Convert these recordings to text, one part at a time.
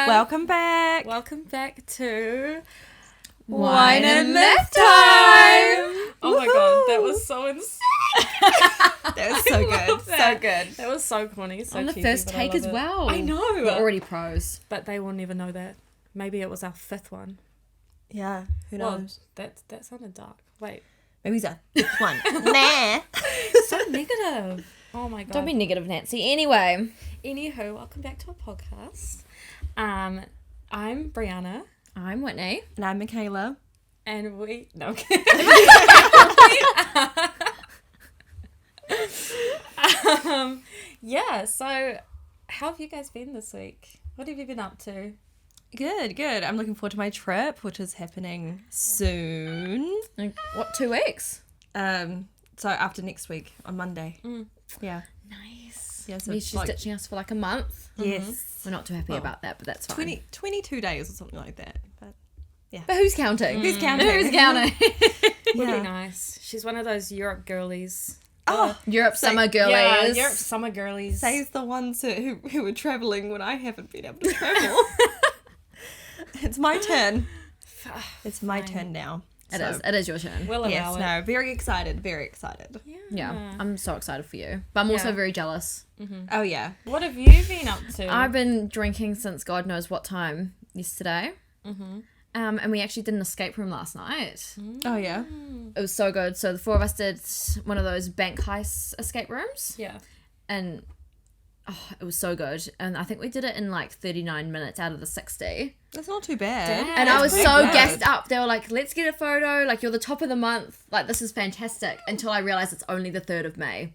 Welcome back. Welcome back to Wine and Myth Time. Oh my god, that was so insane. That was so good. So good. That was so corny. So on the cheesy, first but I take love as it. well. I know. We're already pros. But they will never know that. Maybe it was our fifth one. Yeah. Who Well, knows? that sounded dark. Wait. Maybe it's our fifth one. Nah. So negative. Oh my god. Don't be negative, Nancy. Anyway. Anywho, welcome back to our podcast. I'm Brianna. I'm Whitney. And I'm Michaela. And we... No, yeah, so how have you guys been this week? What have you been up to? Good, good. I'm looking forward to my trip, which is happening soon. Like, what, 2 weeks? So after next week on Monday. Yeah. Nice. Yeah, so She's it's like, ditching us for like a month. yes. We're not too happy about that, but that's fine. 22 days or something like that. But But who's counting? who's counting? Who's counting? Would Yeah. be nice. She's one of those Europe girlies. Oh, Europe summer girlies. Yeah, Europe summer girlies. says the ones who were travelling when I haven't been able to travel. It's my turn. It's my turn now. It is. It is your turn. We'll Yes, allow it. no, very excited, very excited. Yeah. I'm so excited for you. But I'm also Yeah. very jealous. Oh, yeah. What have you been up to? I've been drinking since God knows what time yesterday. And we actually did an escape room last night. Oh, yeah. It was so good. So the 4 of us did one of those bank heist escape rooms. Yeah. And it was so good. And I think we did it in like 39 minutes out of the 60. That's not too bad. Damn. And I That's was pretty so good. gassed up. They were like, let's get a photo. Like, you're the top of the month. Like, this is fantastic. Until I realized it's only the 3rd of May.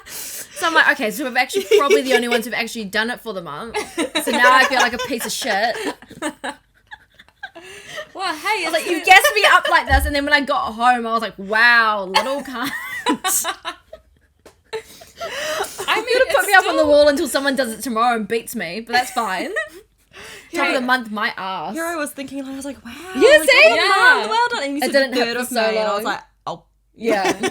So I'm like, okay, so we're actually probably the only ones who've actually done it for the month. So now I feel like a piece of shit. Well, hey, I was like, you gassed me up like this. And then when I got home, I was like, wow, little cunt. I mean, You would have put me up on the wall until someone does it tomorrow and beats me, but that's fine. Top of the month, my ass. Here I was thinking, I was like, wow. You like, see? oh, Yeah. month, well done. And you It said the didn't 3rd happen of so May, and I was long. like, oh. Yeah.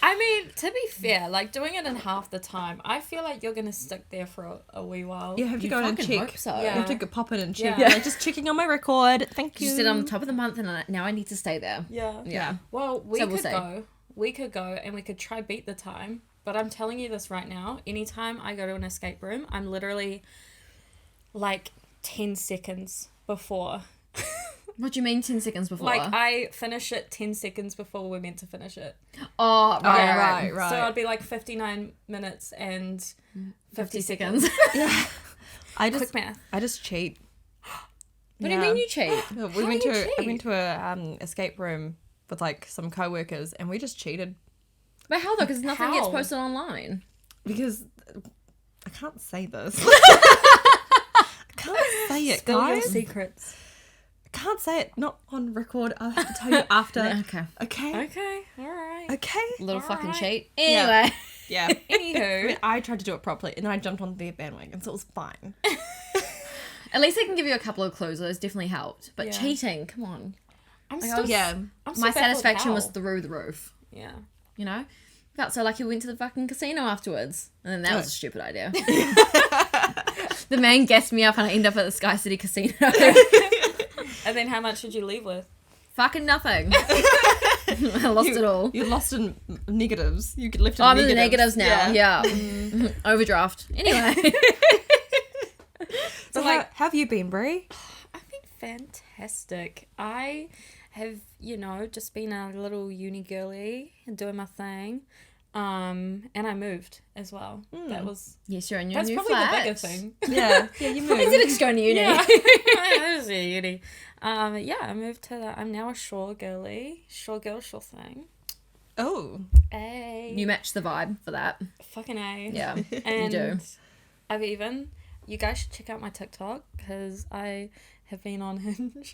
I mean, to be fair, like doing it in half the time, I feel like you're gonna stick there for a wee while. You have to You go in and fucking check. hope so. You Yeah. have to go pop in and check. Yeah. Like, just checking on my record. Thank you. Just said I'm on top of the month and now I need to stay there. Yeah. Yeah. Well, we So we'll could see. go. We could go and we could try beat the time. But I'm telling you this right now. Anytime I go to an escape room, I'm literally like 10 seconds before. What do you mean 10 seconds before? Like I finish it 10 seconds before we're meant to finish it. oh, right. right. So I'd be like 59 minutes and 50 seconds. seconds. I Quick math. just cheat. What do you mean you cheat? Yeah, How do you I cheat? went to a escape room with like some co-workers and we just cheated But how though? Because nothing gets How? posted online. because I can't say this. I can't say it, Spill your guys. secrets. I can't say it. Not on record. I'll have to tell you after. Okay. Okay. Okay. All right. Okay. Little All fucking right. cheat. Yeah. Anyway. Yeah. Anywho. I tried to do it properly and then I jumped on their bandwagon, so it was fine. At least I can give you a couple of clues. Those definitely helped. But Yeah. cheating, come on. I'm Like, I still. was- Yeah. I'm still My baffled satisfaction how. was through the roof. Yeah. You know? Felt so like we went to the fucking casino afterwards. And then that was a stupid idea. The man gassed me up and I ended up at the Sky City Casino. And then how much did you leave with? Fucking nothing. I lost it all. You lost in negatives. You left in Oh, I'm in the negatives now. Yeah. Yeah. Overdraft. Anyway. So like- how have you been, Brie? I've been fantastic. I have, just been a little uni girly and doing my thing. And I moved as well. That was Yes, you're in your that's new probably flat. the bigger thing. Yeah. Yeah, you moved. Instead of just going to uni. Yeah, I was at uni. I moved to. I'm now a shore girly, shore girl, shore thing. Oh. A You match the vibe for that. fucking a. Yeah. And do. you guys should check out my TikTok because I have been on Hinge.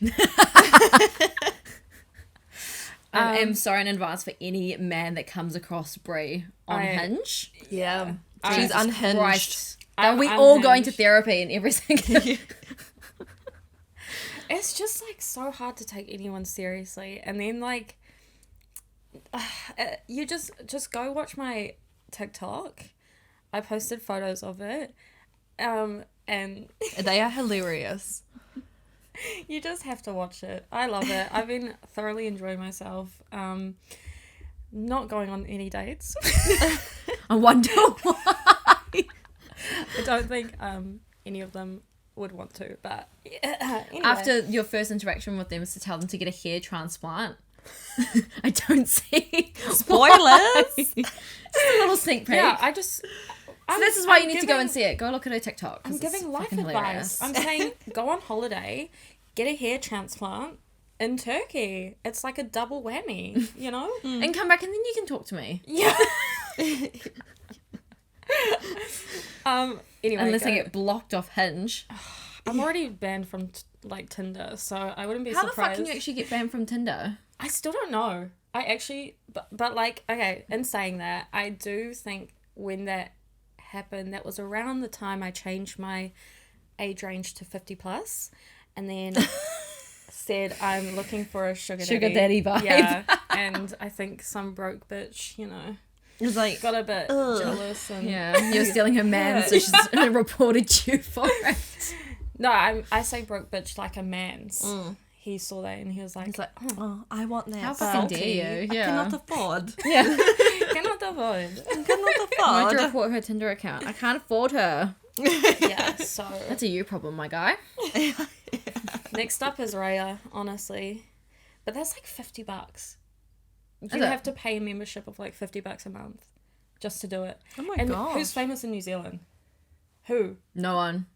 I am sorry in advance for any man that comes across Brie on Hinge. Yeah. I- She's Jesus unhinged. Christ. I'm Are we all going to unhinged. therapy and everything? It's just like so hard to take anyone seriously, and then like you just go watch my TikTok, I posted photos of it. And They are hilarious. you just have to watch it. I love it. I've been thoroughly enjoying myself. Not going on any dates. I wonder why. I don't think any of them would want to, but yeah. Anyway. After your first interaction with them is to tell them to get a hair transplant. I don't see Spoilers. Just a little sneak peek. Yeah, I just... So this is why you need to go and see it. Go look at her TikTok. I'm giving life fucking advice. hilarious. I'm saying go on holiday, get a hair transplant in Turkey. It's like a double whammy, you know? And come back and then you can talk to me. Yeah. Anyway, Unless I get blocked off Hinge. I'm already banned from Tinder, so I wouldn't be How the surprised. fuck can you actually get banned from Tinder? I still don't know. I actually, but like, okay, in saying that, I do think when that happened, that was around the time I changed my age range to 50 plus, and then said I'm looking for a sugar daddy vibe. Yeah, and I think some broke bitch, you know, It was like, got a bit jealous and Yeah, you're stealing her man, so she's reported you for it. no, I say broke bitch like a man's. He saw that and he was like, he's like, oh, I want that. How but fucking dare you? I Yeah. cannot afford. Yeah. cannot avoid. I cannot I want to afford. report her Tinder account. I can't afford her. Yeah, so That's a you problem, my guy. next up is Raya, honestly, but that's like $50. You Is it? have to pay a membership of like $50 a month just to do it. Oh my And god. who's famous in New Zealand? Who? No one.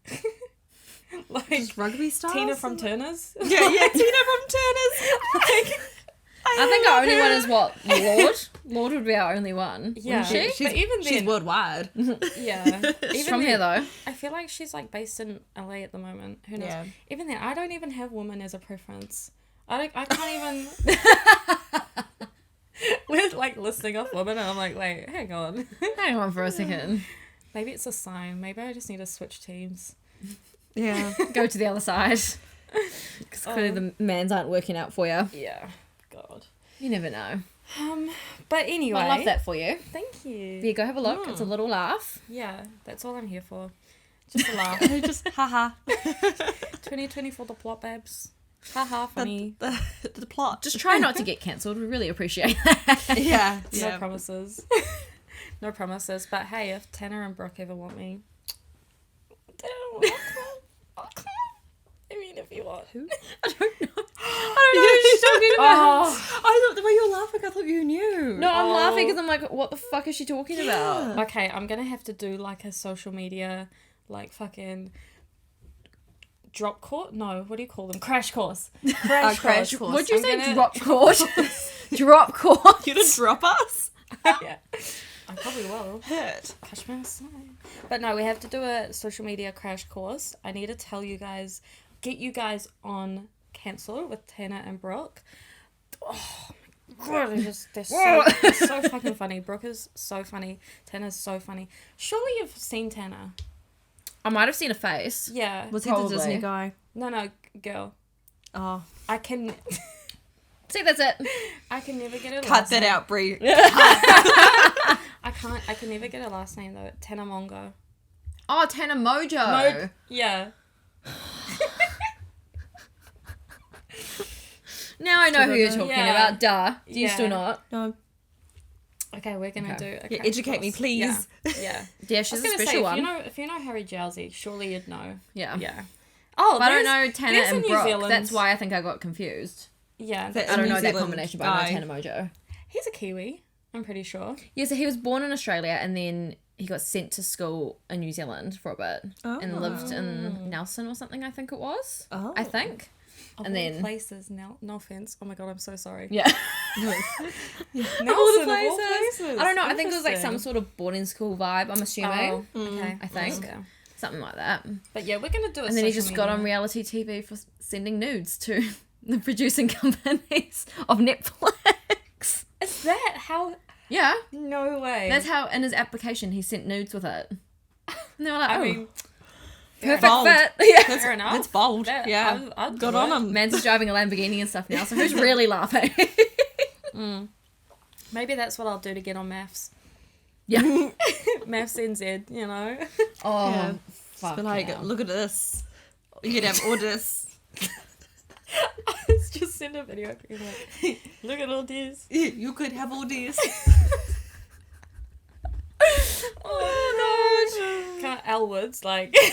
Like Just rugby stars? Tina from Turner's? Yeah, Tina from Turner's. Like, I think our only one is what? Lord? Lord would be our only one. yeah, Wouldn't she? but even She's then, worldwide. yeah, She's even from then, here though. I feel like she's like based in LA at the moment. Who knows? Yeah. Even then, I don't even have women as a preference. I can't even. We're like listing off women, and I'm like, wait, hang on. Hang on for a second. Maybe it's a sign. Maybe I just need to switch teams. Yeah. Go to the other side. Because clearly the mans aren't working out for you. Yeah. God. You never know. But anyway. I love that for you. Thank you. There you go, have a look. It's a little laugh. Yeah, that's all I'm here for. Just a laugh. Just haha. 2024 the plot babes. Haha, funny. The plot. Just try not to get cancelled. We really appreciate that. Yeah. No Yeah. promises. No promises. But hey, if Tanner and Brooke ever want me, I mean, if you want. Who? I don't know who she's talking about. I thought the way you were laughing, I thought you knew. No, I'm laughing because I'm like, what the fuck is she talking about? Okay, I'm gonna have to do like a social media, like fucking drop course. No, what do you call them? Crash course. Crash crash course. What'd you I'm say? gonna- Drop court? Drop court? You didn't drop us? Yeah, I probably will. Hurt. Catch me outside. But no, we have to do a social media crash course. I need to tell you guys, get you guys on Cancel with Tanner and Brooke. Oh my god, they're so fucking funny. Brooke is so funny. Tanner's so funny. Surely you've seen Tanner. I might have seen a face. Yeah. Was he Probably. the Disney guy? No, girl. Oh. I can See, that's it. never get a Cut last that name. out, Brie. I can never get a last name though. Tanner Mongo. Oh, Tanner Mojo. Yeah. Now I know who you're talking Yeah. about. Duh. Do you Yeah. still not? No. Okay, we're gonna do a Yeah, crash educate me, course. please. Yeah. Yeah, I she's was a gonna special say, one. if you know Harry Jowsey, surely you'd know. Yeah. Yeah. Oh, But I don't there's- know Tanner there's a and New Brooke. Zealand- That's why I think I got confused. Yeah, That- I don't New know that Zealand combination, but I guy. know Tanner Mojo. he's a Kiwi. I'm pretty sure. Yeah, so he was born in Australia and then he got sent to school in New Zealand for a bit and lived in Nelson or something, I think it was. Oh. I think. Of And all then- places, no offense. Oh my god, I'm so sorry. Yeah. Nelson, Of all the of all places. places. I don't know. I think it was like some Interesting. sort of boarding school vibe, I'm assuming. Oh, okay. I think. Yeah. Something like that. But yeah, we're gonna do it. And then he just got on reality TV for sending nudes to the producing companies of Netflix. Is that how? Yeah. No way. That's how, in his application, he sent nudes with it. And they were like, I oh, mean, perfect bold. fit. Yeah. fair enough. That's bold. That- Yeah. I'd Good do on it. him. Mans is driving a Lamborghini and stuff now, so who's really laughing? Maybe that's what I'll do to get on maths. Yeah. Maths NZ, you know. Oh, Yeah. fuck. Be like, yeah. look at this. You could have all this. Let's just send a video. Like, look at all this. You could have all this. Oh gosh. Kind of L Woods, like, hey,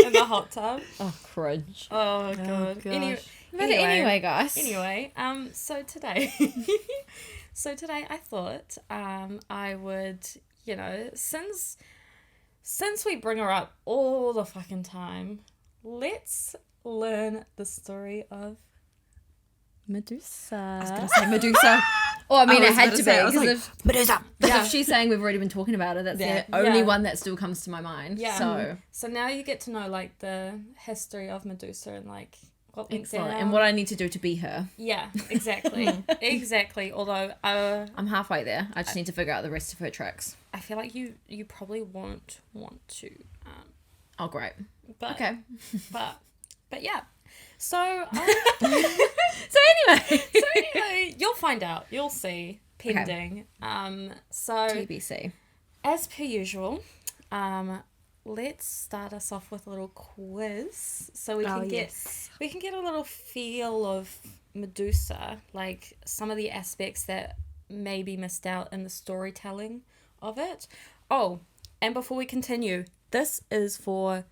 in the hot tub. Oh, cringe. Oh god. gosh. But anyway, guys. Anyway, so today, I thought, I would, you know, since we bring her up all the fucking time, let's learn the story of Medusa. I was going to say Medusa. Well, I mean, I it was had gonna to say, I be was because like, Medusa. if she's saying we've already been talking about it, that's Yeah. the only Yeah. one that still comes to my mind. Yeah. So So now you get to know like the history of Medusa and like what went excellent. down. And what I need to do to be her. Yeah, exactly, exactly. Although I'm halfway there. I just need to figure out the rest of her tricks. I feel like you probably won't want to. Oh, great. But Okay. but yeah. So So anyway. you'll find out. You'll see. Pending. So TBC. as per usual, let's start us off with a little quiz so we can get a little feel of Medusa, like some of the aspects that may be missed out in the storytelling of it. Oh, and before we continue, this is for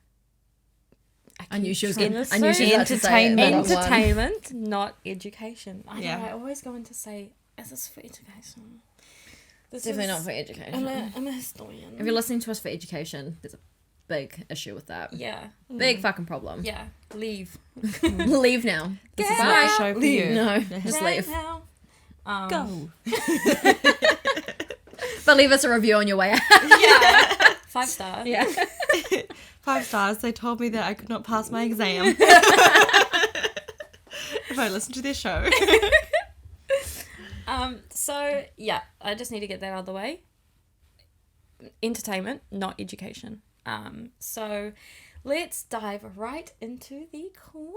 I knew she was trying going to I knew she was about to say it, the wrong one. entertainment, not education. I Yeah. know, I always go in to say, is this for education? This Definitely is- not for education. I'm a historian. If you're listening to us for education, there's a big issue with that. Yeah. Big fucking problem. Yeah. Leave. Leave now. This Get is not the out. show for Leave. you. No, just Right leave. now. Go. But leave us a review on your way out. Yeah. 5-star. Yeah. 5 stars. They told me that I could not pass my exam if I listened to their show. So yeah, I just need to get that out of the way. Entertainment, not education. So let's dive right into the quiz.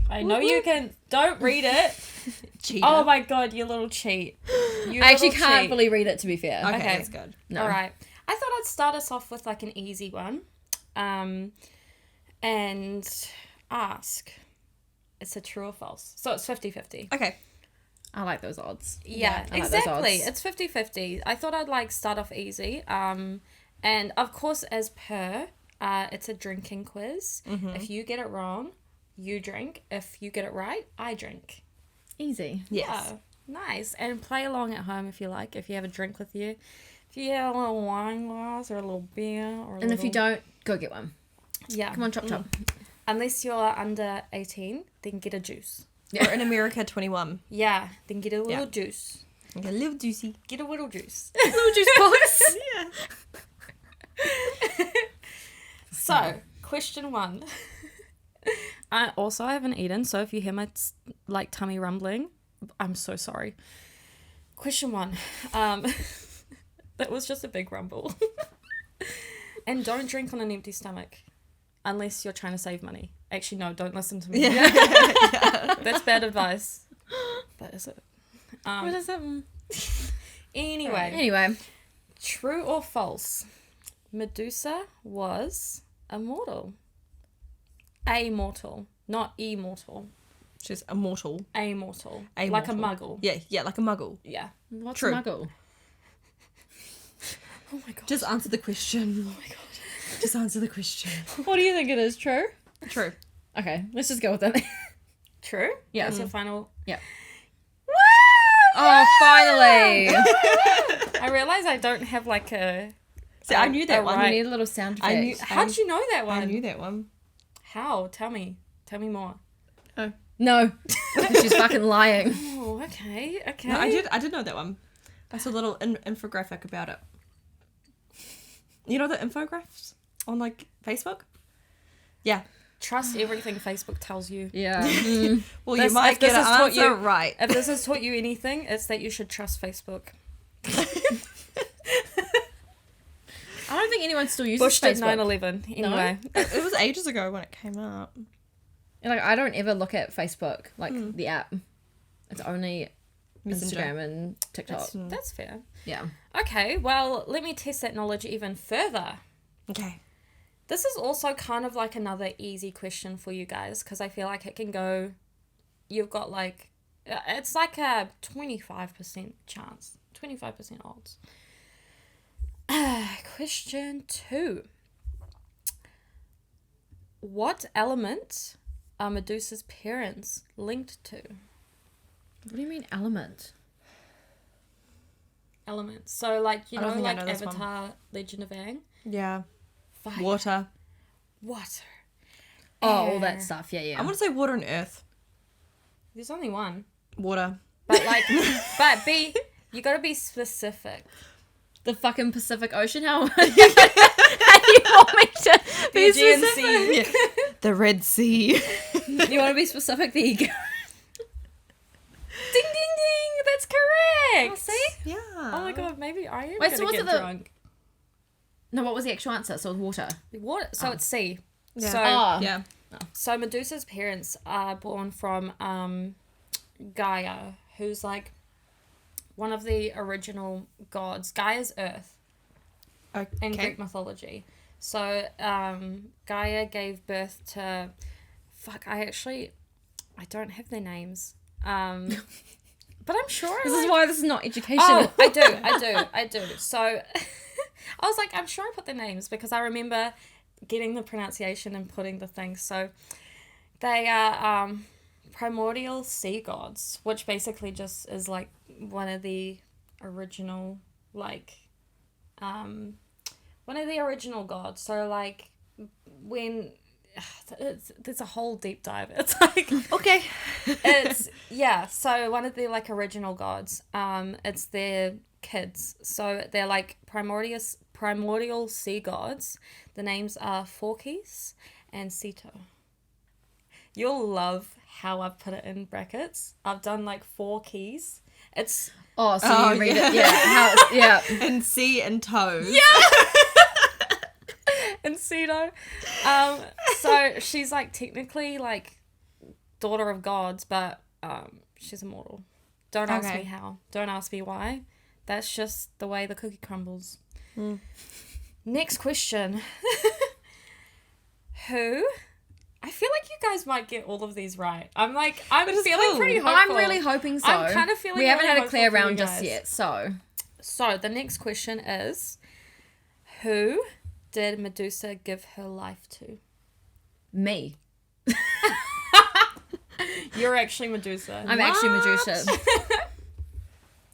I know you can. Don't read it. Cheater. Oh my god, you little cheat. You I actually little can't cheat. fully read it, to be fair. Okay, okay. that's good. No. All right. I thought I'd start us off with like an easy one, and ask. It's a true or false. So it's 50-50. Okay. I like those odds. Yeah, I like those exactly. odds. It's 50-50. I thought I'd like start off easy. And of course, as per, it's a drinking quiz. Mm-hmm. If you get it wrong, you drink. If you get it right, I drink. Easy. Yes. Yeah, nice. And play along at home if you like. If you have a drink with you, if you have a little wine glass or a little beer, or And if you don't, go get one. yeah, Come on, chop chop. Unless you're under 18, then get a juice. Or in America, 21. Yeah, then get a little Yeah. juice. Okay, a little juicy. Get a little juice. Little juice box. Yeah. So, question 1. I haven't eaten, so if you hear my like tummy rumbling, I'm so sorry. Question 1. That was just a big rumble. And don't drink on an empty stomach unless you're trying to save money. Actually, no, don't listen to me. That's bad advice. But is it? What is that? Anyway, Anyway. true or false? Medusa was immortal. Amortal, not immortal. She's immortal. Amortal. Amortal. Like a muggle. Yeah, like a muggle. Yeah. What's True. a muggle? Oh my god. Just answer the question. Oh my god. Just answer the question. What do you think it is? True? True. Okay, let's just go with that. True? Yeah. That's your final. Yeah. Woo! Oh, finally! I realize I don't have like a. See, I knew that a one. We right- need a little sound I effect. knew- How'd you know that one? I knew that one. How? Tell me. Tell me more. No. She's fucking lying. Oh, okay. Okay. No, I did know that one. I saw a little infographic about it. You know the infographics on like Facebook? Yeah. Trust everything Facebook tells you. Yeah. Well, This- you might if this get an has taught answer you- right. If this has taught you anything, it's that you should trust Facebook. I don't think anyone still uses Bush did Facebook. 9/11. Anyway. It was ages ago when it came out. Like, I don't ever look at Facebook, like the app. It's only Messenger. Instagram and TikTok. That's fair. Yeah. Okay, well, let me test that knowledge even further. Okay. This is also kind of like another easy question for you guys because I feel like it can go. You've got like, it's like a 25% chance, 25% odds. Question 2. What element are Medusa's parents linked to? What do you mean element? Elements. So, like, you I don't know, think I like know this one. Avatar, Legend of Aang? Yeah. Fire. Water. Water. Oh, all Air. that stuff. Yeah, yeah. I want to say water and earth. There's only one. Water. But, like, you gotta be specific. The fucking Pacific Ocean. How you want me to be Aegean specific? Sea. The Red Sea. You want to be specific? There you go. Ding, ding, ding. That's correct. Oh, see? Yeah. Oh my god, maybe I am Wait, gonna so was get it the- drunk. No, what was the actual answer? So it was water. What? So it's C. Yeah. So, Oh. Yeah. so Medusa's parents are born from Gaia, who's like one of the original gods. Gaia's Earth in Okay. Greek mythology. So Gaia gave birth to. Fuck, I don't have their names. But I'm sure. This like, is why this is not educational. Oh, I do. So I was like, I'm sure I put their names because I remember getting the pronunciation and putting the things. So they are primordial sea gods, which basically just is like one of the original, like, one of the original gods. So like when there's a whole deep dive. It's like Okay. it's so one of the like original gods, it's their kids, so they're like primordial sea gods. The names are Phorkys and Ceto. You'll love how I've put it in brackets. I've done like 4 keys. It's Oh, so Oh, you read yeah. it. Yeah. How it's, yeah. And sea and toes. and Ceto. So she's like technically like daughter of gods, but she's immortal. Don't ask Okay. me how. Don't ask me why. That's just the way the cookie crumbles. Next question. Who? I feel like you guys might get all of these right. I'm feeling cool. pretty hopeful. I'm really hoping so. I'm kind of feeling we haven't really had a clear hopeful for you round just guys. yet, so So the next question is, who did Medusa give her life to? me. You're actually Medusa. I'm actually Medusa.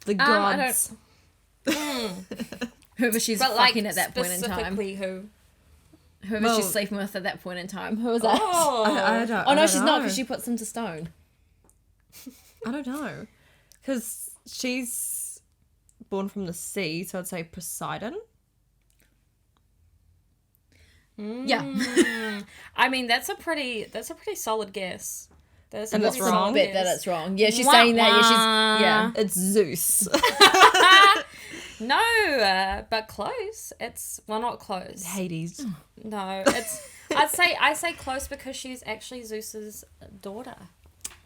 The I gods. Whoever she's But like fucking at that point in time. specifically who? Whoever Well- she's sleeping with at that point in time. Who was that? Oh, I don't. Oh I no, don't she's not know. because she puts them to stone. I don't know. Because she's born from the sea, so I'd say Poseidon. Yeah. I mean, that's a pretty solid guess. That's a And pretty that's wrong? solid Bet that guess. it's wrong. Yeah, she's Wah, saying that. wah. Yeah, It's Zeus. No, but close. It's not close. Hades. No, it's. I say close because she's actually Zeus's daughter.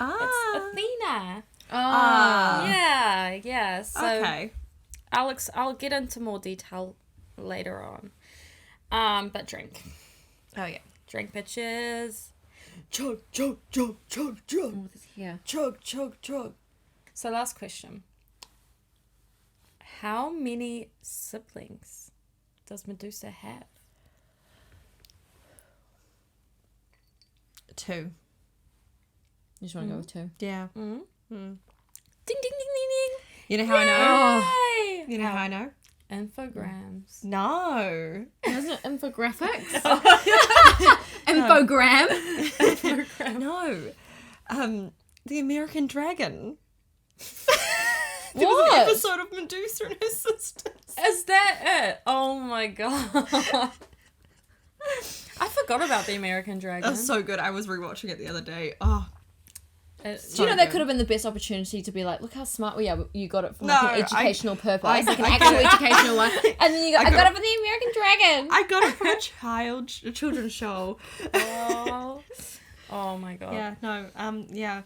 Ah. It's Athena. Ah. Yeah. So Okay. I'll get into more detail later on. But drink. Oh yeah. Drink, bitches. Chug, chug, chug, chug, chug. Oh, this here. Chug, chug, chug. So last question. How many siblings does Medusa have? 2. You just want to go with 2. Yeah. Mm-hmm. Mm. Ding, ding, ding, ding, ding. You know how I know? Yay! You know how I know? Infograms. No. Isn't it infographics? Infogram. No. The American Dragon. There was What? an episode of Medusa and her sisters. Is that it? Oh my god. I forgot about the American Dragon. That was so good. I was rewatching it the other day. Oh, Do you know So that good. could have been the best opportunity to be like, look how smart we are. You got it for No, like an educational purpose, I like an got actual it. educational one. And then you got, I got it for the American Dragon. I got it from a children's show. Oh my god. Yeah, no, yeah.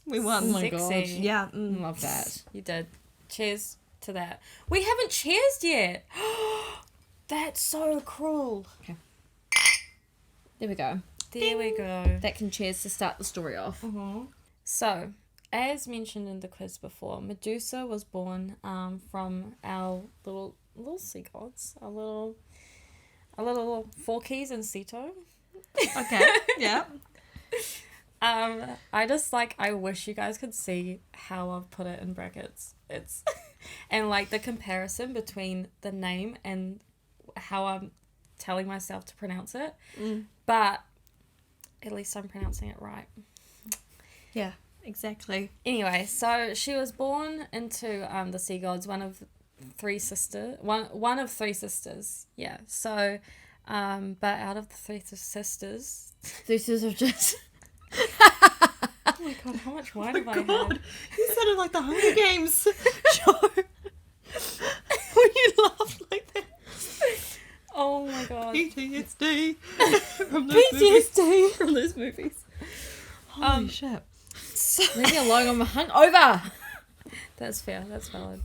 We won. Oh my Sexy. God. Yeah. Love that. You did. Cheers to that. We haven't cheersed yet. That's so cruel. There we go. There we go. That can cheers to start the story off. So, as mentioned in the quiz before, Medusa was born from our little sea gods, our little Forkies and Ceto. Okay. Yeah. I wish you guys could see how I've put it in brackets. It's and like the comparison between the name and how I'm telling myself to pronounce it. But at least I'm pronouncing it right. Yeah. Exactly. Anyway, so she was born into the sea gods, one of three sisters. Yeah. So, but out of the three sisters, This is just... oh my God, how much wine have I had? You sounded like the Hunger Games show. When you laughed like that. Oh my God. PTSD. From those movies. Holy shit. Leave me alone, I'm hungover. That's fair. That's valid.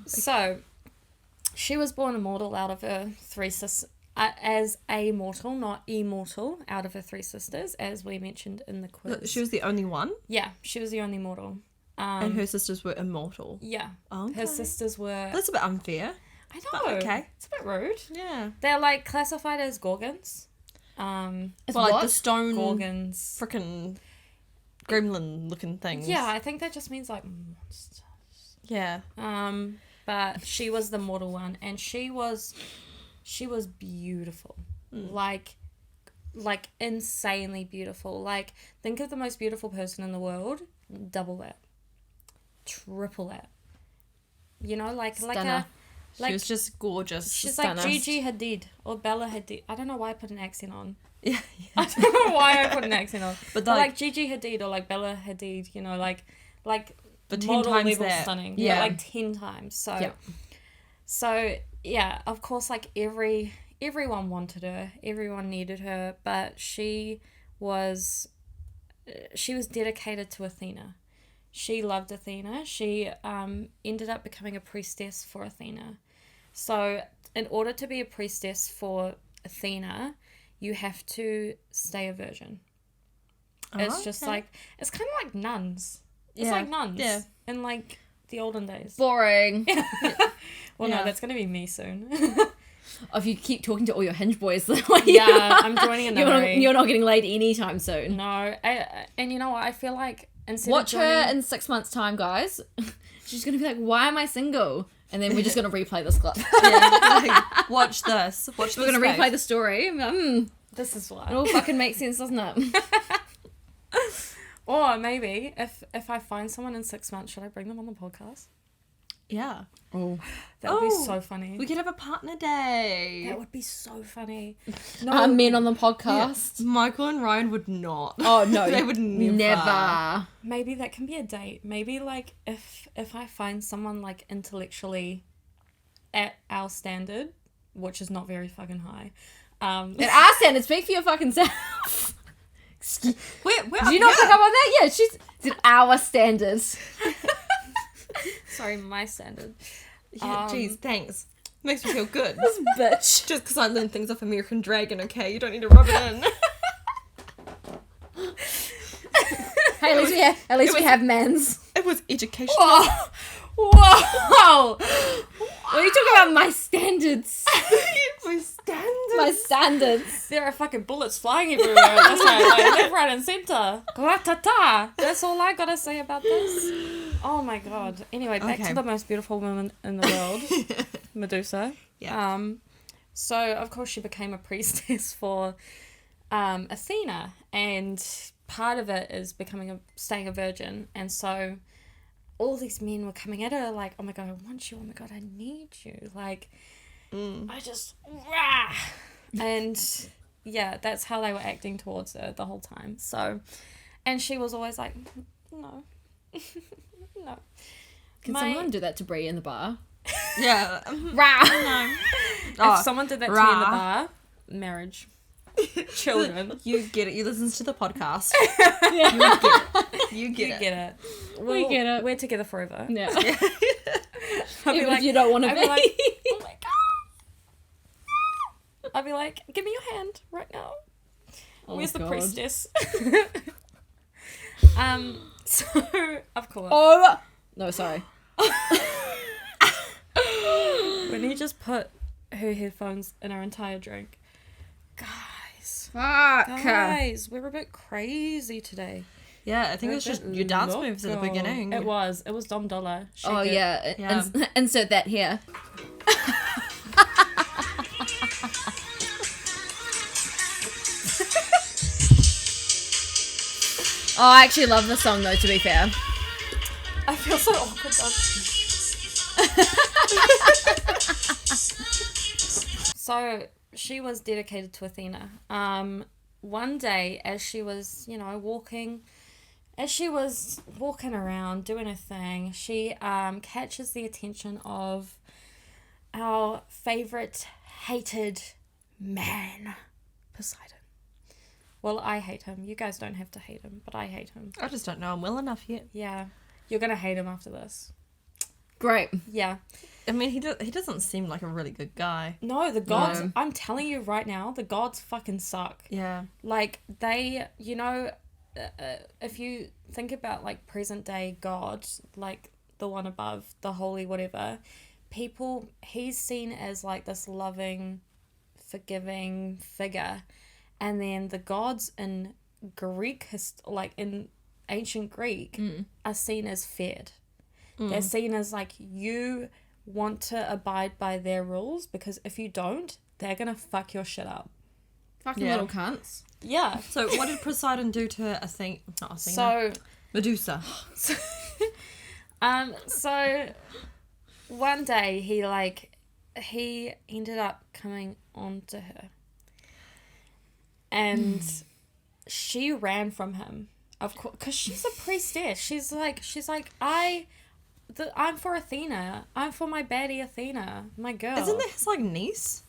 So, she was born immortal out of her three sisters, as a mortal, not immortal, out of her three sisters, as we mentioned in the quiz. She was the only one, Yeah, she was the only mortal. and her sisters were immortal. Yeah. Okay. Her sisters were... That's a bit unfair. I know. but okay. It's a bit rude. Yeah. They're, like, classified as Gorgons. It's Well, like what? the stone Gorgons. frickin' gremlin looking things. Yeah, I think that just means, like, monsters. Yeah. But she was the mortal one, and she was beautiful. Like insanely beautiful. Like, think of the most beautiful person in the world, double that, triple that. You know, like Stunner. She was just gorgeous. she's stunner. like Gigi Hadid or Bella Hadid. I don't know why I put an accent on. Yeah. I don't know why I put an accent on. But like- like Gigi Hadid or like Bella Hadid, you know, like But 10 model times level that. stunning. Yeah. Yeah, like 10 times. So yeah, of course, like everyone wanted her, everyone needed her, but she was dedicated to Athena. She loved Athena. She ended up becoming a priestess for Athena. So in order to be a priestess for Athena, you have to stay a virgin. It's just okay. like, it's kind of like nuns. It's Yeah. like nuns. Yeah. In like the olden days. Boring. Well, Yeah. no, that's going to be me soon. If you keep talking to all your hinge boys, Yeah, I'm joining a nunnery. you're not getting laid anytime soon. No, and you know what? I feel like instead Watch of joining, her in 6 months' time, guys. She's gonna be like, "Why am I single?" And then we're just gonna replay this clip. Yeah. Like, watch this. Watch We're gonna this replay the story. this is It why. all fucking makes sense, doesn't it? Or maybe if I find someone in 6 months, should I bring them on the podcast? Yeah. Oh, That would be Oh, so funny. We could have a partner day. That would be so funny. No, men on the podcast. Michael and Ryan would not. Oh no, They would never. never. maybe that can be a date. Maybe like if I find someone like intellectually at our standard, which is not very fucking high. At our standards, speak for your fucking self. Where, Did you not pick up on that? Yeah, she's at our standards. Sorry, my standard. Yeah, geez, thanks. Makes me feel good. This bitch. Just because I learned things off American Dragon, okay? You don't need to rub it in. Hey, at least we have mans. It was educational. Oh, whoa! What are you talking about? My standards. My standards. My standards. There are fucking bullets flying everywhere. That's right, like left, right, and center. Gratata. That's all I gotta say about this. Oh my god. Anyway, back Okay. to the most beautiful woman in the world, Medusa. Yeah. So of course she became a priestess for Athena, and part of it is staying a virgin, and so all these men were coming at her like, oh my god, I want you, oh my god, I need you, like I just rah! And yeah, that's how they were acting towards her the whole time. So, and she was always like, no. No. Can someone do that to Brie in the bar? Yeah. Rah! No. If someone did that to me in the rah. bar, marriage. children. You get it. You listen to the podcast. Yeah. You get it. We get it. We're together forever. Yeah. I'll be Even like, if you don't want to I'll be. be like, oh my god. I'll be like, give me your hand right now. Oh, Where's the God. priestess? So of course. Oh no, sorry. When he just put her headphones in our entire drink. Guys, we're a bit crazy today. Yeah, I think it was just your dance moves at the beginning. It was Dom Dollar. Shake Oh it. yeah. Yeah. Insert that here. Oh, I actually love the song though, to be fair. I feel so awkward though. So she was dedicated to Athena. One day as she was, walking around doing her thing, she catches the attention of our favorite hated man, Poseidon. Well, I hate him. You guys don't have to hate him, but I hate him. I just don't know him well enough yet. Yeah. You're going to hate him after this. Great. Yeah. I mean, he doesn't seem like a really good guy. No, the gods, No. I'm telling you right now, the gods fucking suck. Yeah. Like, they, if you think about, like, present day God, like, the one above, the holy whatever, he's seen as, like, this loving, forgiving figure. And then the gods in in ancient Greek, are seen as feared. They're seen as, like, you want to abide by their rules, because if you don't, they're gonna fuck your shit up. Fucking Yeah. little cunts. Yeah. So what did Poseidon do to not Athena? So Medusa. So one day he ended up coming onto her, and she ran from him, of course, because she's a priestess. She's like I'm for Athena. I'm for my baddie Athena, my girl. Isn't that his like niece?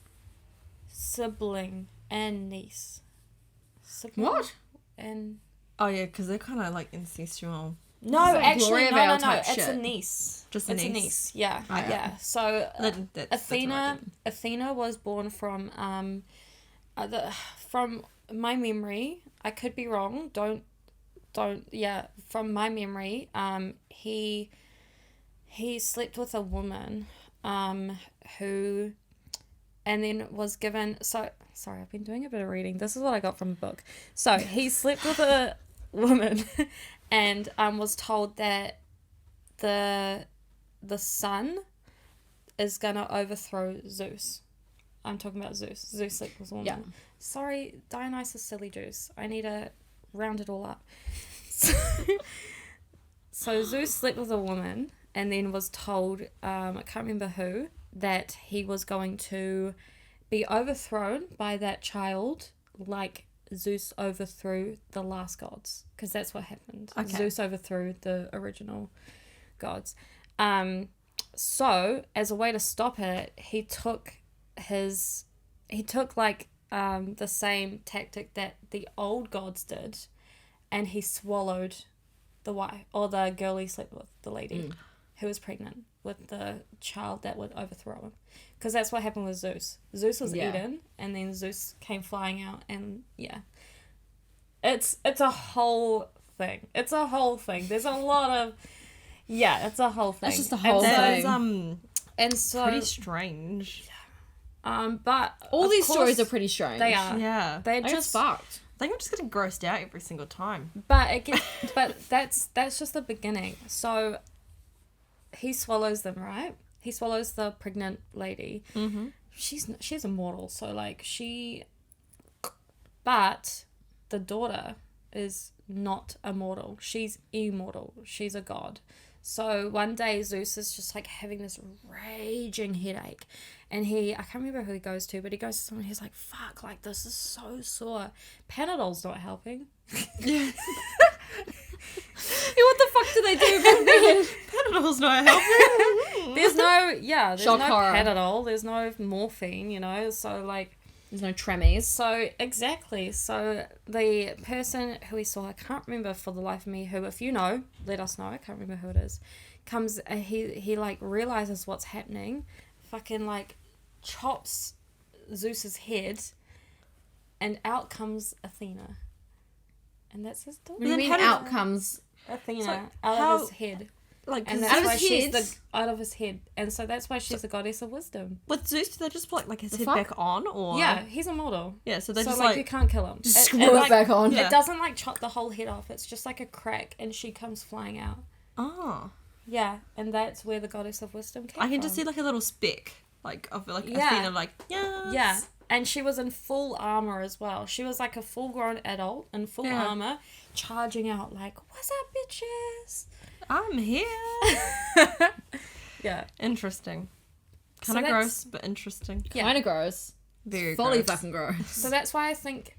Sibling and niece. Sibling What? And Oh yeah, because they're kind of like incestual. no, It's like actually, Gloria no. Vale type It's a shit. niece. Just a It's niece? a niece. Yeah, Oh, yeah. yeah. So That's what I Athena did. Athena was born from from my memory. I could be wrong. Don't. Yeah, from my memory, he slept with a woman, who, and then was given. So sorry, I've been doing a bit of reading. This is what I got from a book. So he slept with a woman, and was told that the sun is gonna overthrow Zeus. I'm talking about Zeus. Zeus slept with a woman. Yeah. Sorry, Dionysus silly juice. I need to round it all up. So Zeus slept with a woman, and then was told, I can't remember who, that he was going to be overthrown by that child, like Zeus overthrew the last gods, because that's what happened. Okay. Zeus overthrew the original gods. So as a way to stop it, he took the same tactic that the old gods did, and he swallowed the wife, or the girl he slept with, the lady who was pregnant with the child that would overthrow him. Because that's what happened with Zeus. Zeus was eaten, and then Zeus came flying out, and yeah. It's a whole thing. It's a whole thing. There's a lot of... Yeah, it's a whole thing. That's just a whole That thing. is And so... pretty strange. But... All of these course, stories are pretty strange. They are. Yeah. They're Like, just... it's fucked. I think I'm just getting grossed out every single time. But it gets, but that's just the beginning. So he swallows them, right? He swallows the pregnant lady. Mm-hmm. She's immortal, so like but the daughter is not immortal. She's immortal. She's a god. So one day Zeus is just like having this raging headache, and I can't remember who he goes to, but he goes to someone. He's like, "Fuck! Like this is so sore. Panadol's not helping." Yeah. What the fuck do they do back then? Panadol's not helping. There's no Shock no horror. Panadol. There's no morphine. So like, There's no tremies. So, exactly. So, the person who we saw, I can't remember for the life of me, who, if you know, let us know, I can't remember who it is, comes, he like, realizes what's happening, fucking, like, chops Zeus's head, and out comes Athena. And that's his daughter. What do you mean out comes Athena, out of his head. Like, And out that's of why his she's head? out of his head. And so that's why she's the goddess of wisdom. with Zeus, do they just put like his head fuck? back on, or Yeah, he's immortal. yeah? So they So, just like, you like can't kill him. Just screw it back on. Yeah. It doesn't, like, chop the whole head off. It's just, like, a crack, and she comes flying out. oh, Yeah, and that's where the goddess of wisdom came I can from. just see like a little speck like of like Yeah. Athena, like yes. Yeah, and she was in full armor as well. She was, like, a full-grown adult in full Yeah. armor, charging out, like, what's up, bitches? I'm here. Yeah. Interesting. So Kind of that's- gross, but interesting. Yeah. Kind of gross. Very Fully gross. fucking gross. So that's why I think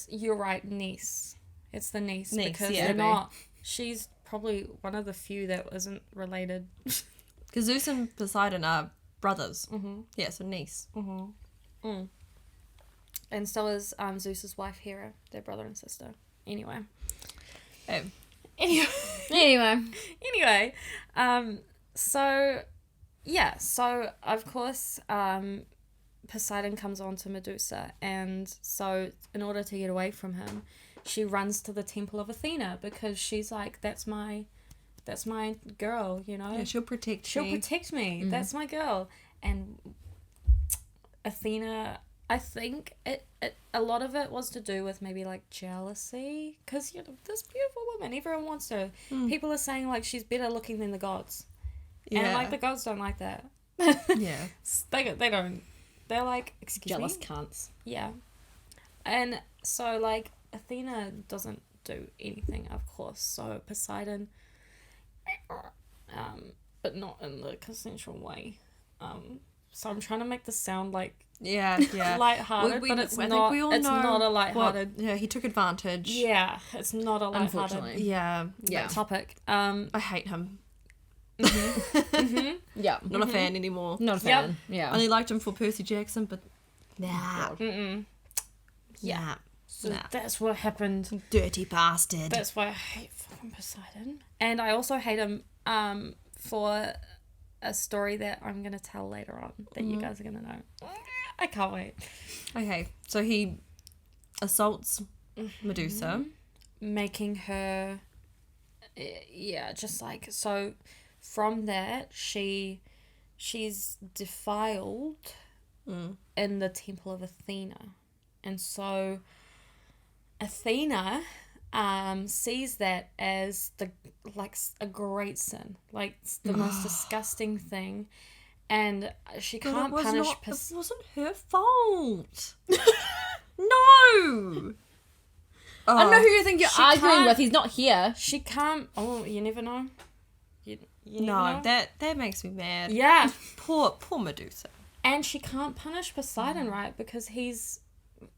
you're right, niece. It's the niece, Niece, because yeah. they're not, she's probably one of the few that isn't related. Because Zeus and Poseidon are brothers. Mm-hmm. Yeah, so niece. Mm-hmm. Mm. And so is Zeus's wife Hera, their brother and sister. Anyway. Oh. Anyway. So, yeah, so of course, Poseidon comes on to Medusa, and so in order to get away from him, she runs to the temple of Athena, because she's like, that's my girl, you know? Yeah, she'll protect She'll me. protect me. That's my girl. And Athena, I think a lot of it was to do with maybe like jealousy, because, you know, this beautiful woman, everyone wants her. People are saying like she's better looking than the gods. Yeah. And like the gods don't like that. Yeah. They don't. They're like, excuse Jealous me? cunts. Yeah. And so like Athena doesn't do anything, of course. So Poseidon, but not in the consensual way. So I'm trying to make this sound like Yeah, yeah. lighthearted, but it's not. It's not a lighthearted. Yeah, he took advantage. Yeah, it's not a lighthearted Unfortunately. Yeah. Yeah. topic. I hate him. Yeah. Not a fan anymore. Not a fan. Yeah. I only liked him for Percy Jackson, but nah. Mm-mm. Yeah. So Nah. that's what happened. Dirty bastard. That's why I hate fucking Poseidon. And I also hate him for a story that I'm going to tell later on that you guys are going to know. I can't wait. Okay, so he assaults Medusa. Making her, yeah, just like, so from that, she's defiled in the temple of Athena. And so Athena sees that as a great sin, like it's the most disgusting thing, and she But can't punish. it wasn't her fault. No. I don't know who you think you're She arguing can't- with. He's not here. She can't. Oh, you never know. You never No, know. that makes me mad. Yeah, Poor Medusa. and she can't punish Poseidon, right? Because he's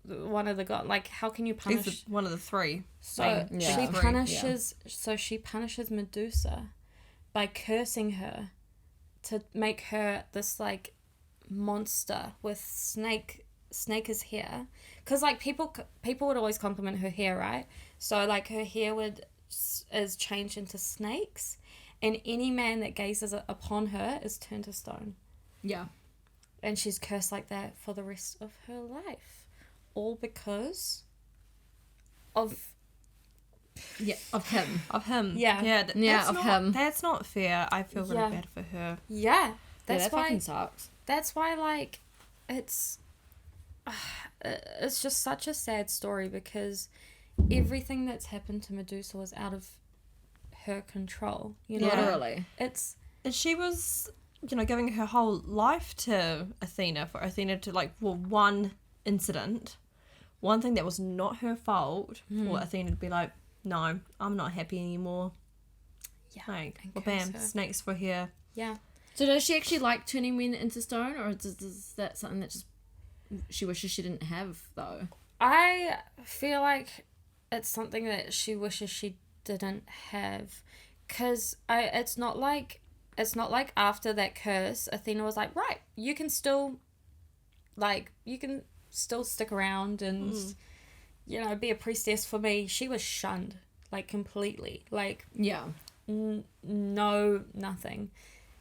one of the god. Like, how can you punish? He's one of the three. So Yeah. she Three, punishes. So she punishes Medusa by cursing her to make her this like monster with snake as hair. Because like people would always compliment her hair, right? So like her hair is changed into snakes, and any man that gazes upon her is turned to stone. Yeah. And she's cursed like that for the rest of her life, all because of Yeah. Of him. Of him. Yeah. Yeah, Yeah, that's of not, him. That's not fair. I feel really Yeah. bad for her. yeah. That's That why. fucking sucks. That's why, like, it's just such a sad story, because everything that's happened to Medusa was out of her control. You know, Literally. it's And she was, giving her whole life to Athena, for Athena to, one incident, one thing that was not her fault, for Athena to be like, no, I'm not happy anymore. yeah, Like, and well, curse bam, her. snakes for here. Yeah. So does she actually like turning men into stone, or is that something that just she wishes she didn't have though? I feel like it's something that she wishes she didn't have, because it's not like after that curse Athena was like, right, you can still, like, you can still stick around and, you know, be a priestess for me. She was shunned, like, completely. Like, Yeah. no, nothing.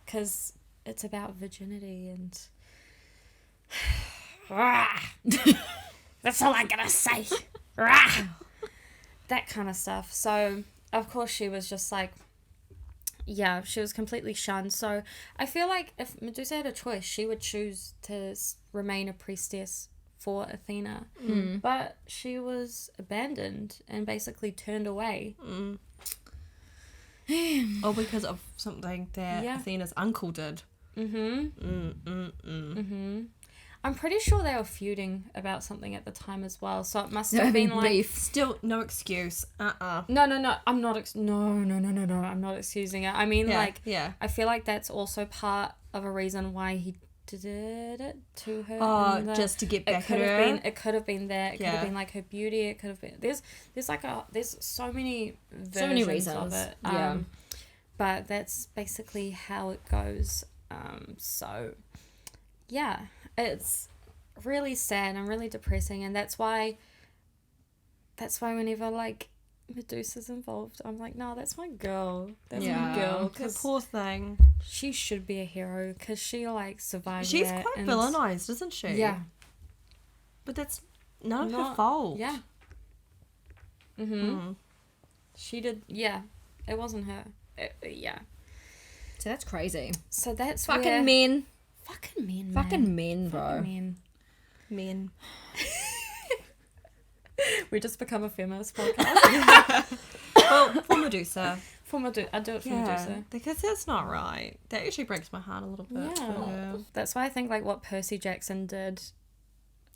Because it's about virginity and... That's all I'm gonna say. That kind of stuff. So, of course, she was just like... Yeah, she was completely shunned. So, I feel like if Medusa had a choice, she would choose to remain a priestess for Athena. But she was abandoned and basically turned away. Or because of something that Athena's uncle did. I'm pretty sure they were feuding about something at the time as well. So it must have been like... beef. Still, no excuse. No. I'm not... No. I'm not excusing it. I mean, I feel like that's also part of a reason why he did it to her. Oh, just to get back at her? It could have been that. It could have been like her beauty. It could have been... There's so many versions of it. Yeah. But that's basically how it goes. So, yeah. It's really sad and really depressing, and that's why whenever like Medusa's involved, I'm like, no, that's my girl. That's my girl. The poor thing. She should be a hero because she like survived. She's that quite and villainized, isn't she? Yeah, but that's not her fault. Yeah. She did. Yeah, it wasn't her. Yeah. So that's crazy. So that's Fucking where... men. Fucking men, man. Fucking men, bro. Fucking men. Men. We just become a feminist podcast. Well, for Medusa. I do it for Medusa. Because that's not right. That actually breaks my heart a little bit. Yeah. That's why I think like what Percy Jackson did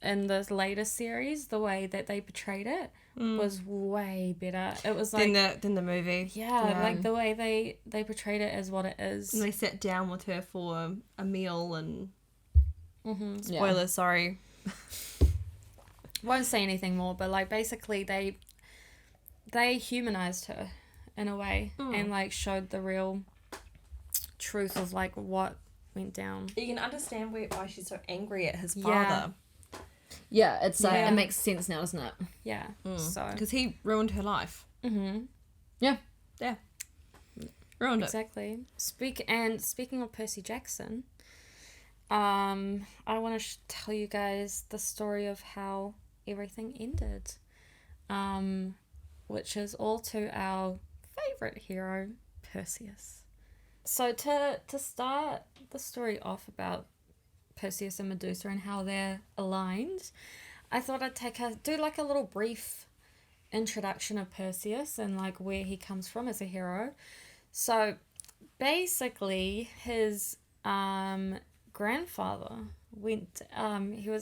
in the latest series, the way that they portrayed it was way better. It was like than the movie. Yeah, like the way they portrayed it as what it is. And they sat down with her for a meal and Yeah. spoilers, sorry. Won't say anything more, but like basically they humanized her in a way and like showed the real truth of like what went down. You can understand why she's so angry at his father. Yeah, it's like it makes sense now, doesn't it? Yeah. So Because he ruined her life. Yeah. Yeah. Ruined exactly. Speaking of Percy Jackson, I want to tell you guys the story of how everything ended, which is all to our favorite hero, Perseus. So to start the story off about Perseus and Medusa and how they're aligned, I thought I'd do like a little brief introduction of Perseus and like where he comes from as a hero. So basically his grandfather went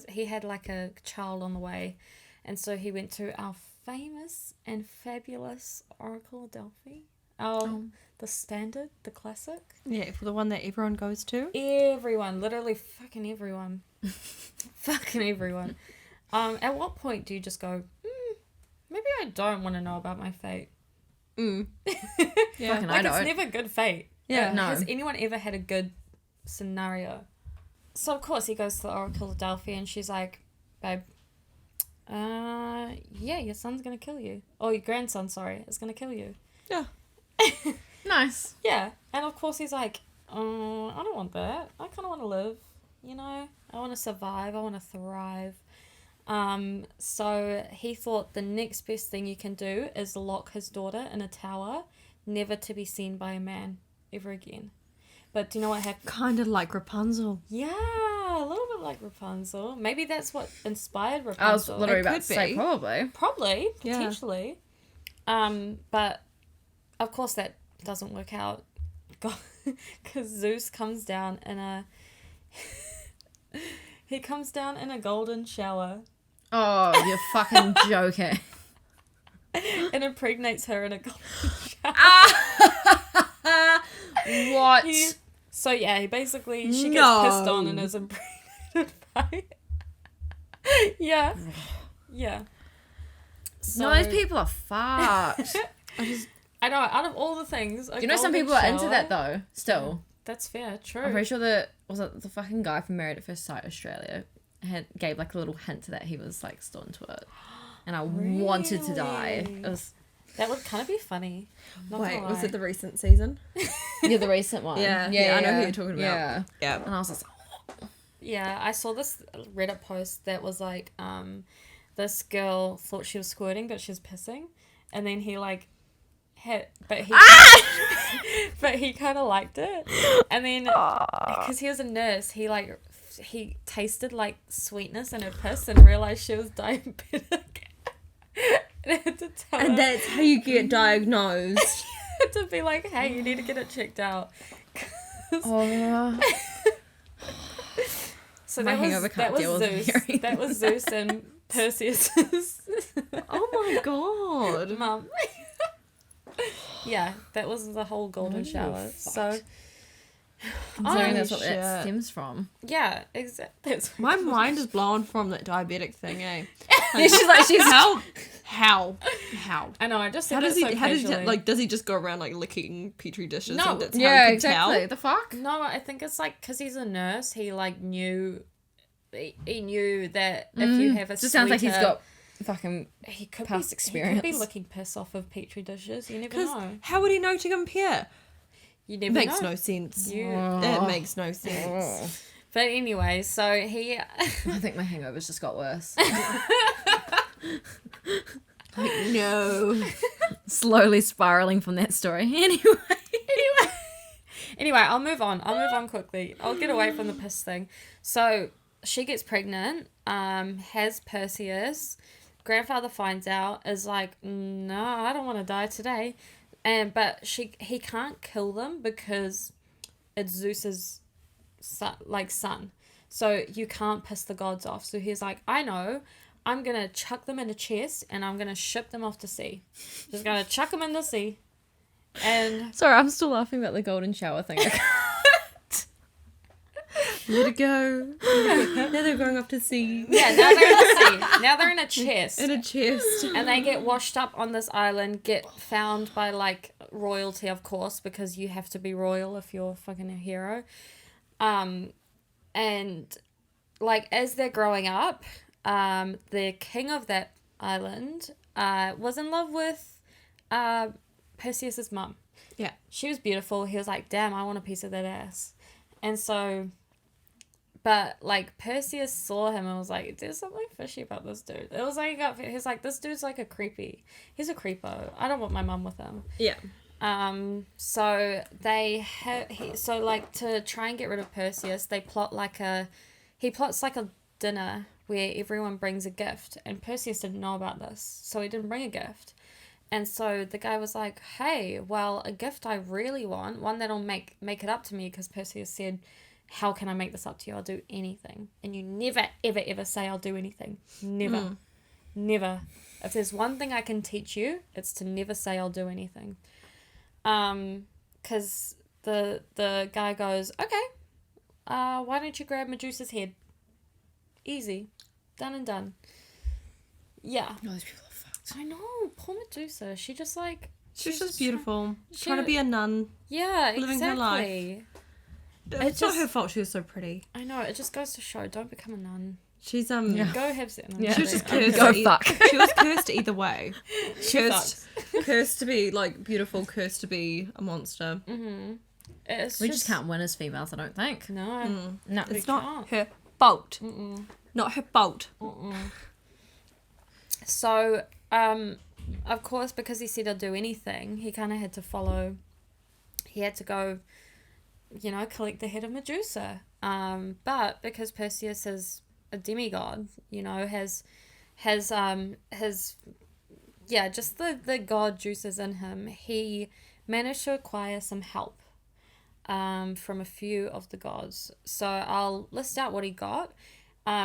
he had like a child on the way, and so he went to our famous and fabulous Oracle of Delphi. The standard, the classic. Yeah, for the one that everyone goes to. Everyone, literally fucking everyone. Fucking everyone. At what point do you just go, maybe I don't want to know about my fate? Yeah. Fucking Like, I don't. it's never good fate. Yeah. No. Has anyone ever had a good scenario? So, of course, he goes to the Oracle of Delphi and she's like, babe, yeah, your son's going to kill you. Or your grandson, sorry, is going to kill you. Yeah. Nice. Yeah. And, of course, he's like, I don't want that. I kind of want to live, you know? I want to survive. I want to thrive. So he thought the next best thing you can do is lock his daughter in a tower, never to be seen by a man ever again. But do you know what happened? Kind of like Rapunzel. Yeah, a little bit like Rapunzel. Maybe that's what inspired Rapunzel. I was literally It about could to say be. probably. Probably, Yeah. potentially. But of course that doesn't work out because Zeus comes down in a he comes down in a golden shower Oh, you're fucking joking. and impregnates her in a golden shower. What? So yeah, he basically she gets No. pissed on and is impregnated by yeah. So, No, those people are fucked. I know, out of all the things, Do you know some people are into that though? Still. That's fair, true. I'm pretty sure that was it the fucking guy from Married at First Sight Australia. gave like a little hint that he was like still into it, and I wanted to die. It was That would kind of be funny. Not Wait, gonna was lie. it the recent season? the recent one. Yeah, I know who you're talking about. Yeah. And I was just Yeah, I saw this Reddit post that was like, this girl thought she was squirting, but she was pissing, and then he like but he kind of liked it, and then because he was a nurse, he tasted like sweetness in her piss and realized she was diabetic. And I had to tell her, And that's how you get diagnosed. to be like, hey, you need to get it checked out. oh. So My hangover can't deal with Zeus. hearing That was Zeus and Perseus's Oh my god. mum. Yeah, that was the whole golden shower. So, Considering that's what shit. that stems from. yeah, exactly. That's My mind is blown from that diabetic thing, eh? Yeah, she's How? I know. I just said How does that he? so How does he? casually. Like, does he just go around like licking petri dishes? No. And that's yeah, how he can exactly. tell? The fuck? No, I think it's like because he's a nurse. He like knew. He knew that if you have a Just sounds like he's sweeter- got fucking he could past be, experience. He could be licking piss off of petri dishes. You never Because know. how would he know to compare? You never Makes know. no sense. You- It makes no sense. But anyway, so he. I think my hangovers just got worse. No. Slowly spiraling from that story. Anyway, I'll move on. Quickly. I'll get away from the piss thing. So she gets pregnant, has Perseus. Grandfather finds out, is like, no, I don't want to die today. But he can't kill them because it's Zeus's son. So you can't piss the gods off. So he's like, I know, I'm going to chuck them in a chest and I'm going to ship them off to sea. Just going to chuck them in the sea. And Sorry, I'm still laughing about the golden shower thing. Let it go. Now they're going off to sea. yeah, now they're in the sea. Now they're in a chest. In a chest. And they get washed up on this island, get found by like royalty, of course, because you have to be royal if you're fucking a hero. And like as they're growing up, the king of that island was in love with Perseus's mum. Yeah. She was beautiful. He was like, damn, I want a piece of that ass. And so, but like Perseus saw him and was like, there's something fishy about this dude. It was like, he's like, this dude's like he's a creepo. I don't want my mum with him. Yeah. So so like to try and get rid of Perseus, he plots like a dinner where everyone brings a gift, and Perseus didn't know about this, so he didn't bring a gift. And so the guy was like, hey, well, a gift I really want, one that'll make it up to me, because Perseus said, how can I make this up to you? I'll do anything. And you never, ever, ever say I'll do anything. Never. Never. If there's one thing I can teach you, it's to never say I'll do anything. Because the guy goes, okay, why don't you grab Medusa's head? Easy. Done and done. Yeah. Oh, these people are fucked. I know. Poor Medusa. She just like... She's just beautiful. she- Trying to be a nun. Yeah, Living her exactly. It's not her fault she was so pretty. I know. It just goes to show, don't become a nun. She's Yeah. Go have sex. No, Yeah. She was just I'm cursed. Go kidding. fuck. She was cursed either way. Cursed. Cursed to be like beautiful, cursed to be a monster. It's We just can't win as females, I don't think. No. No. It's We not can't. her fault. Not her fault. So, of course, because he said he'll do anything, he kind of had to follow. He had to go, collect the head of Medusa. But because Perseus is a demigod, has just the god juices in him, he managed to acquire some help from a few of the gods. So I'll list out what he got.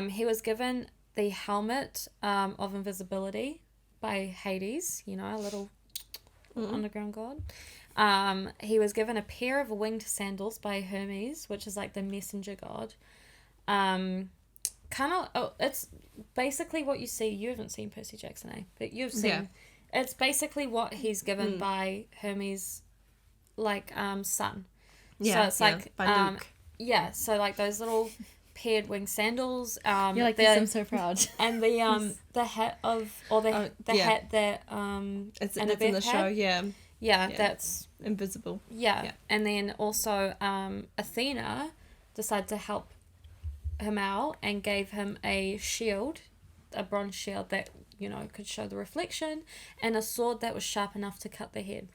He was given the helmet of invisibility by Hades, a little underground god. He was given a pair of winged sandals by Hermes, which is like the messenger god. It's basically what you see. You haven't seen Percy Jackson, eh? But you've seen. Yeah. It's basically what he's given by Hermes, son. Yeah, So it's like by Luke. Yeah, so like those little paired wing sandals. You're like this, I'm so proud. And the hat hat that It's in Annabeth the show, had. yeah. Yeah, that's invisible. yeah. And then also Athena decided to help him out and gave him a shield, a bronze shield that, you know, could show the reflection, and a sword that was sharp enough to cut the head.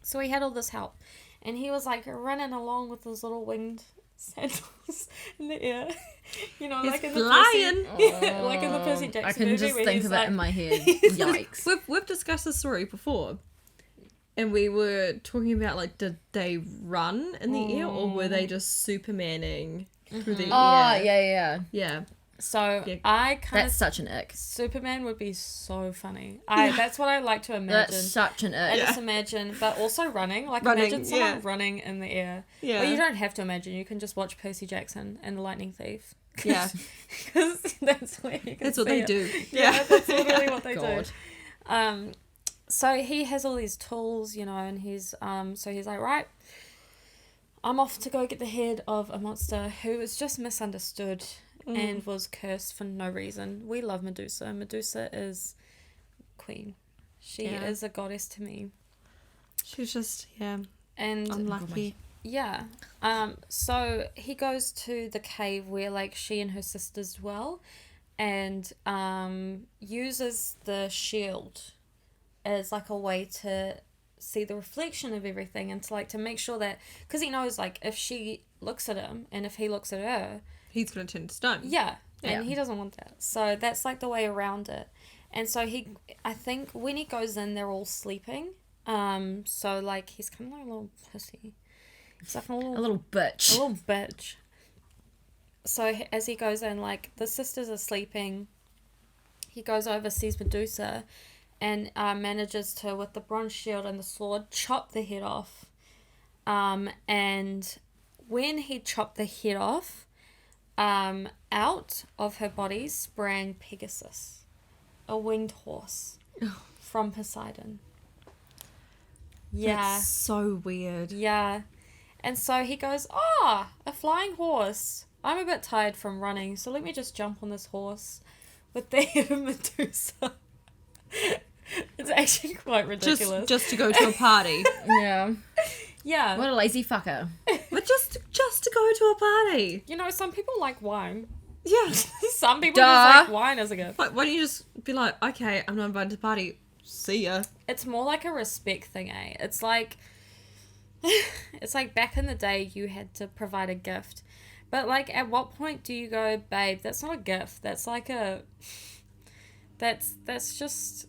So he had all this help, and he was like running along with his little winged sandals in the air, you know, He's like in flying. the Percy, like in the Percy Jackson I can movie just where think he's of like, it in my head. Yikes. We've discussed this story before, and we were talking about, like, did they run in the air, or were they just Supermaning through the Oh, air? yeah. So Yeah. I kind That's of such an ick. Superman would be so funny. That's what I like to imagine. That's such an I ick. just imagine, but also running. Like, Running, imagine someone yeah. running in the air. Yeah. Well, you don't have to imagine. You can just watch Percy Jackson and the Lightning Thief. Yeah. Because that's where you can That's what see they it. do. Yeah, that's literally what they God. do. So he has all these tools, you know, and he's like, right, I'm off to go get the head of a monster who is just misunderstood and was cursed for no reason. We love Medusa. Medusa is queen. She Yeah. is a goddess to me. She's just, yeah, And unlucky. yeah. So he goes to the cave where, like, she and her sisters dwell, and uses the shield as, like, a way to see the reflection of everything, and to make sure that, because he knows, like, if she looks at him and if he looks at her, He's going to turn to stone. yeah, and Yeah. he doesn't want that. So that's, like, the way around it. And so I think when he goes in, they're all sleeping. So, like, he's kind of like a little pussy. He's like a little bitch. A little bitch. So as he goes in, like, the sisters are sleeping. He goes over, sees Medusa, and manages to, with the bronze shield and the sword, chop the head off. And when he chopped the head off, out of her body sprang Pegasus, a winged horse from Poseidon. Yeah. That's so weird. Yeah. And so he goes, a flying horse. I'm a bit tired from running, so let me just jump on this horse with the head of Medusa. It's actually quite ridiculous. Just to go to a party. Yeah. Yeah. What a lazy fucker. But just to go to a party. You know, some people like wine. Yeah. Some people Duh. just like wine as a gift. Like, why don't you just be like, okay, I'm not invited to the party. See ya. It's more like a respect thing, eh? It's like back in the day you had to provide a gift. But, like, at what point do you go, babe, that's not a gift. That's like that's just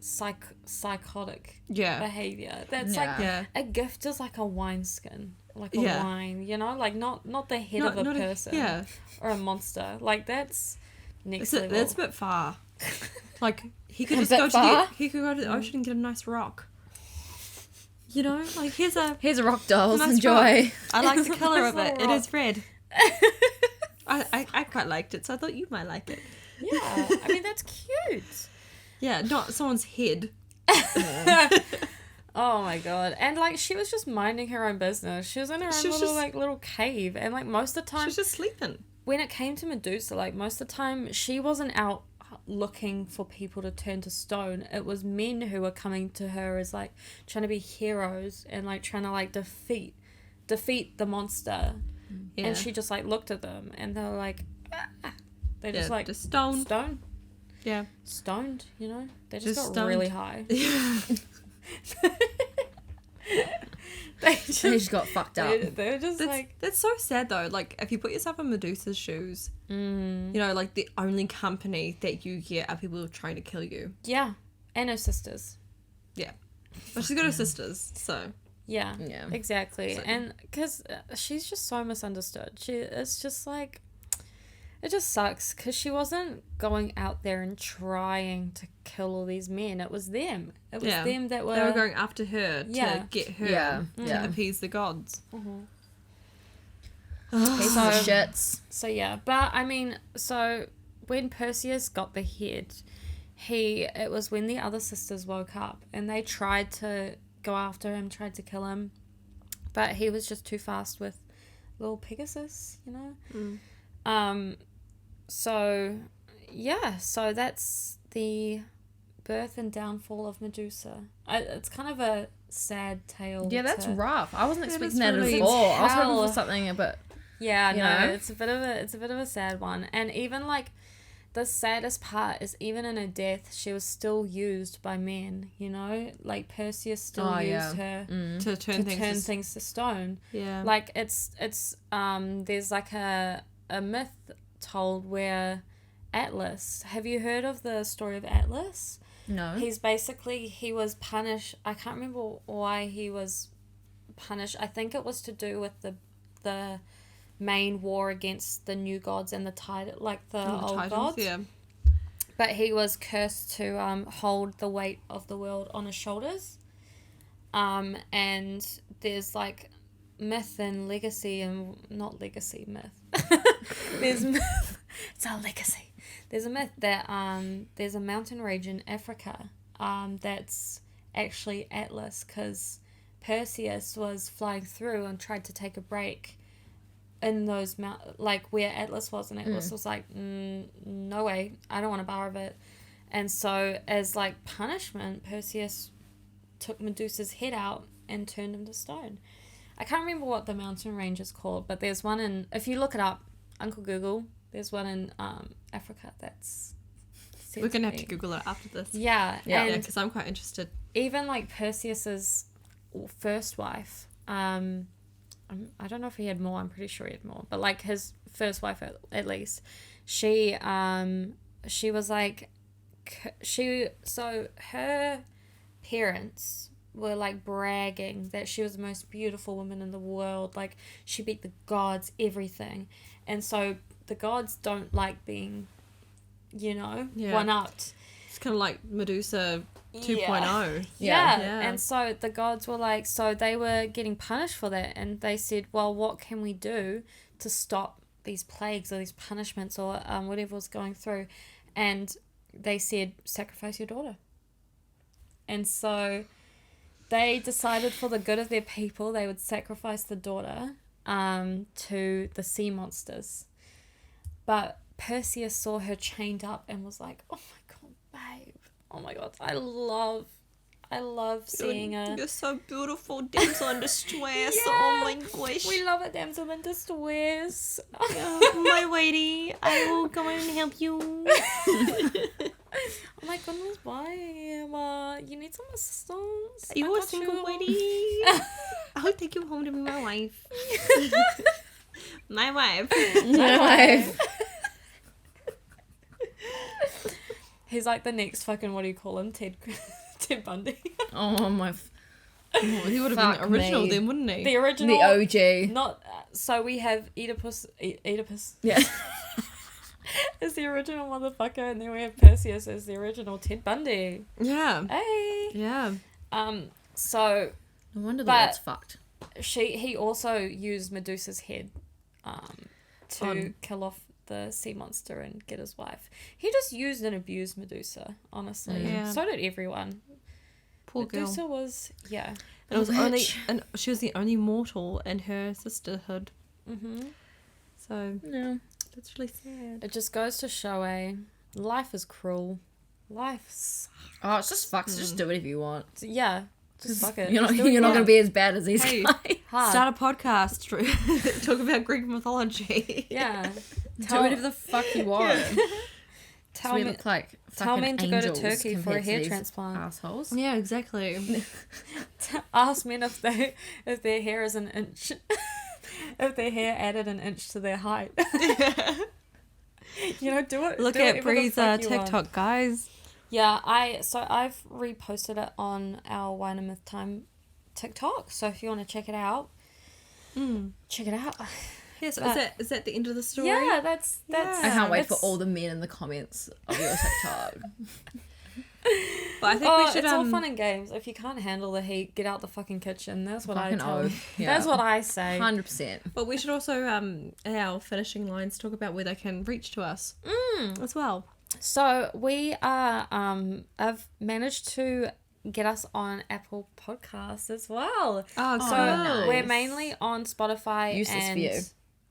psychotic Yeah. behavior. That's Yeah. like, Yeah. a gift is like a wineskin. Like a Yeah. wine, you know? Like, not the head of a person. Yeah. Or a monster. Like, that's next level. That's a bit far. Like, he could A just bit go to far? he could go to the ocean and get a nice rock. You know, like, here's a rock dolls. nice Enjoy. rock. I like the colour Nice of it. little It is red. I quite liked it, so I thought you might like it. Yeah. I mean, that's cute. Yeah, not someone's head. Oh my god. And, like, she was just minding her own business. She was in her own She was little, just- like, little cave. And, like, most of the time, She's just sleeping. when it came to Medusa, like, most of the time, she wasn't out looking for people to turn to stone. It was men who were coming to her as, like, trying to be heroes and, like, trying to, like, defeat the monster. Yeah. And she just, like, looked at them and they were like, ah. They just, like, just stoned. Yeah. Stoned, you know? They just Just got really stoned. high. They They just got fucked up. They were just That's, like, that's so sad though. Like, if you put yourself in Medusa's shoes, you know, like, the only company that you get are people who are trying to kill you. yeah. And her sisters. Yeah. But she's got her sisters, so. Yeah. Yeah. Exactly. So- And because she's just so misunderstood. It's just like, it just sucks because she wasn't going out there and trying to kill all these men. It was them. It was Yeah. them that were. They were going after her Yeah. to get her Yeah. to Yeah. appease the gods. Piece of shits. So yeah, but I mean, so when Perseus got the head, it was when the other sisters woke up and they tried to go after him, tried to kill him, but he was just too fast with little Pegasus, you know. So yeah, so that's the birth and downfall of Medusa. It's kind of a sad tale. Yeah, that's rough. I wasn't Yeah, expecting that's that really at all. I was hoping hell. for something, but Yeah, You no, know? it's a bit of a sad one. And even like the saddest part is even in her death, she was still used by men, you know? Like Perseus still used her To turn things. things to stone. Yeah. Like it's there's like a myth told where Atlas, have you heard of the story of Atlas? no. He was punished. I can't remember why he was punished. I think it was to do with the main war against the new gods and the old Titans, gods. yeah. But he was cursed to hold the weight of the world on his shoulders. And there's like myth and legacy, and not legacy, myth. There's myth. It's our legacy. There's a myth that there's a mountain range in Africa that's actually Atlas, because Perseus was flying through and tried to take a break in those like where Atlas was, and Atlas was like, no way, I don't want a bar of it. And so as like punishment, Perseus took Medusa's head out and turned him to stone. I can't remember what the mountain range is called, but there's one in, if you look it up, Uncle Google, there's one in Africa that's said We're going to be- have to Google it after this. Yeah, Yeah. and Because I'm quite interested. even like Perseus's first wife, I don't know if he had more, I'm pretty sure he had more, but like his first wife at least, she was like, so her parents were like bragging that she was the most beautiful woman in the world, like she beat the gods, everything. And so the gods don't like being, Yeah. one-upped. It's kind of like Medusa 2.0. Yeah. Yeah. And so the gods were like, so they were getting punished for that, and they said, well, what can we do to stop these plagues or these punishments or whatever was going through? And they said, sacrifice your daughter. And so they decided, for the good of their people, they would sacrifice the daughter to the sea monsters. But Perseus saw her chained up and was like, oh my god, babe, oh my god, I love seeing her. You're so beautiful, damsel in distress. Yeah. Oh my gosh. We love a damsel in distress. My lady, I will come and help you. Oh my goodness, why, Emma? You need some assistance? You I are a got single you. lady. I'll take you home to be my wife. My wife. My wife. He's like the next fucking, what do you call him? Ted Bundy. Oh my. Oh, he would have been Fuck the original me. then, wouldn't he? The original. The OG. Not, so we have Oedipus Yeah. is the original motherfucker, and then we have Perseus as the original Ted Bundy. Yeah. Hey. Yeah. So No wonder the But- world's fucked. he also used Medusa's head to On- kill off the sea monster and get his wife. He just used and abused Medusa, honestly. Yeah. So did everyone. Poor girl. Medusa was, yeah. And it was Witch. only, and she was the only mortal in her sisterhood. Mm-hmm. So No. that's really sad. It just goes to show, life is cruel. Life's, Oh, it's just fucks. Just do whatever you want. yeah, just fuck it. You're not. Just do what You're you not want. gonna be as bad as these Hey. guys. Hard. Start a podcast. Talk about Greek mythology. Yeah. Do whatever the fuck you want. Tell we me, look like tell fucking men to go to angels Turkey for a compared to hair these transplant. assholes. Yeah, exactly. Ask men if their hair is an inch, if their hair added an inch to their height. You know, do it. Look do at whatever the Bree's fuck you want. TikTok, guys. Yeah, I've reposted it on our Wine and Myth Time TikTok. So if you want to check it out, check it out. Yes, But- is that the end of the story? Yeah, that's. I can't wait for it's- all the men in the comments of your TikTok. But I think Oh, we should. it's all fun and games. If you can't handle the heat, get out the fucking kitchen. That's what I Fucking tell. oath. Yeah. That's what I say. 100%. But we should also, in our finishing lines, talk about where they can reach to us as well. So we are. I've managed to get us on Apple Podcasts as well. Oh, So nice. we're mainly on Spotify Useless and for you.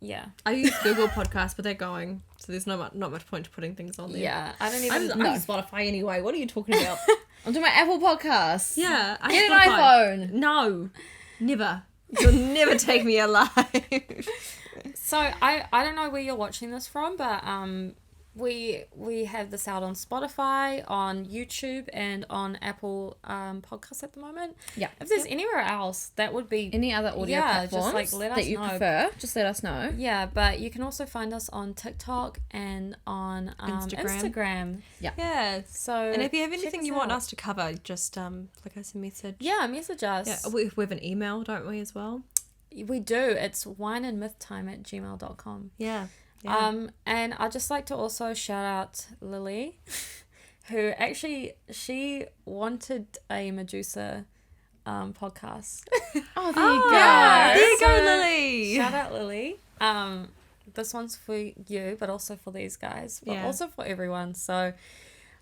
Yeah. I use Google Podcasts, but they're going, so there's not much point to putting things on there. Yeah. I don't I even. use Spotify anyway. What are you talking about? I'm talking about Apple Podcasts. Yeah, I Get have an Spotify. iPhone. No, never. You'll never take me alive. So I don't know where you're watching this from, but we have this out on Spotify, on YouTube, and on Apple Podcasts at the moment. Yeah. If there's anywhere else, that would be Any other audio just, platforms like, let that us you know. prefer, just let us know. Yeah, but you can also find us on TikTok and on Instagram. Yeah. So And if you have check anything us you want out. us to cover, just flick us a message. Yeah, message us. Yeah, we have an email, don't we, as well? We do. It's wineandmythtime@gmail.com. Yeah. And I'd just like to also shout out Lily, who actually, she wanted a Medusa podcast. Oh, there you go. Yeah, there you go, So, Lily. Shout out Lily. This one's for you, but also for these guys, but Yeah. also for everyone. So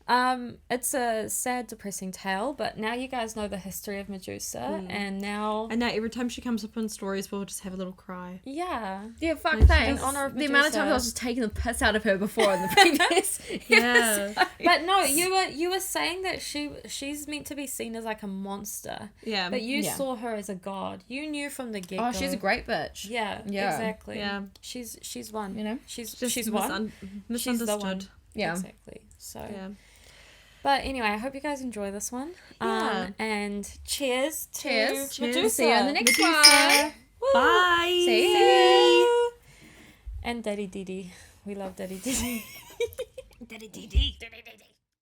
it's a sad, depressing tale, but now you guys know the history of Medusa, and now And now every time she comes up in stories, we'll just have a little cry. yeah. Yeah, fuck In thanks. honor of The amount of times I Medusa. was just taking the piss out of her before in the previous Yeah. But no, you were saying that she's meant to be seen as like a monster, Yeah. but you Yeah. saw her as a god. You knew from the get go. Oh, she's a great bitch. Yeah, Yeah. exactly. Yeah. She's one. You know? she's Just she's one. misunderstood. She's the one. Yeah. Exactly. So. Yeah. But anyway, I hope you guys enjoy this one. Yeah. And cheers to Cheers. Medusa. See you on the next one. Bye. See See you. you. And Daddy Didi. We love Daddy Didi. Daddy Dee Dee.